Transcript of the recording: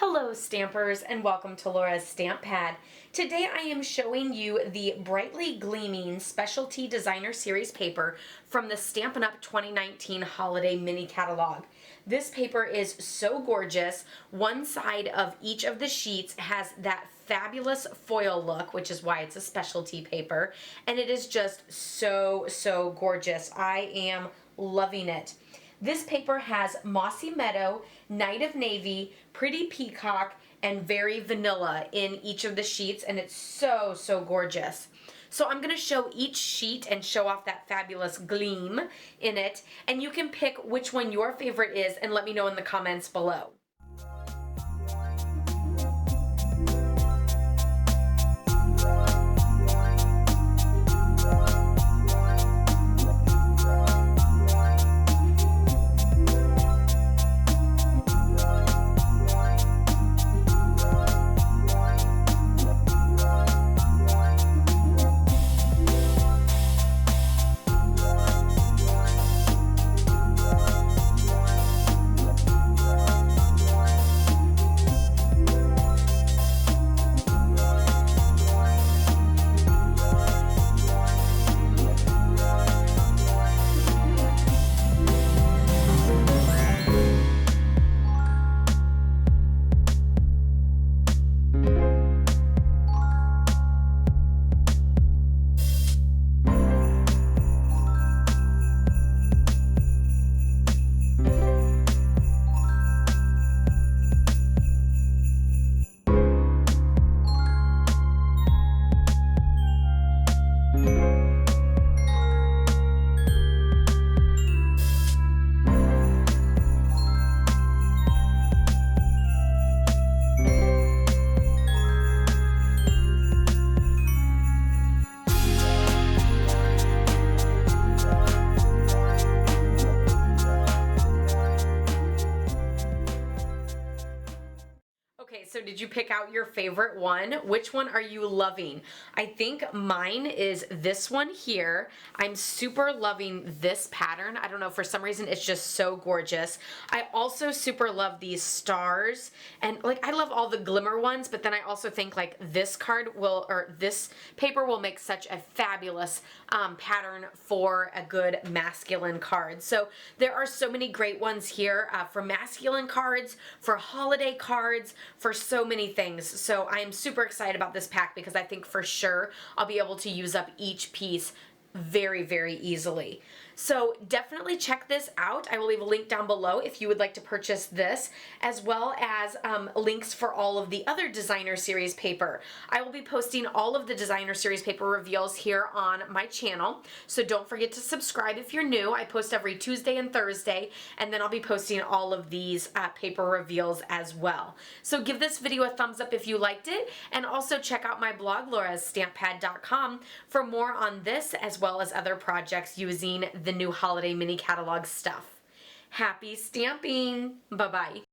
Hello Stampers and welcome to Laura's Stamp Pad. Today I am showing you the Brightly Gleaming Specialty Designer Series paper from the Stampin' Up! 2019 Holiday Mini Catalog. This paper is so gorgeous. One side of each of the sheets has that fabulous foil look, which is why it's a specialty paper, and it is just so gorgeous. I am loving it. This paper has Mossy Meadow, Night of Navy, Pretty Peacock, and Very Vanilla in each of the sheets, and it's so gorgeous. So I'm going to show each sheet and show off that fabulous gleam in it, and you can pick which one your favorite is and let me know in the comments below. Okay, so did you pick out your favorite one? Which one are you loving? I think mine is this one here. I'm super loving this pattern. I don't know, for some reason it's just so gorgeous. I also super love these stars, and like I love all the glimmer ones, but then I also think like this card will, or this paper will make such a fabulous pattern for a good masculine card. So there are so many great ones here for masculine cards, for holiday cards, for so many things. So I am super excited about this pack because I think for sure I'll be able to use up each piece very easily. So definitely check this out. I will leave a link down below if you would like to purchase this, as well as links for all of the other designer series paper. I will be posting all of the designer series paper reveals here on my channel, so don't forget to subscribe if you're new. I post every Tuesday and Thursday, and then I'll be posting all of these paper reveals as well. So give this video a thumbs up if you liked it, and also check out my blog, laurastamppad.com, for more on this as well as other projects using the new holiday mini catalog stuff. Happy stamping! Bye-bye.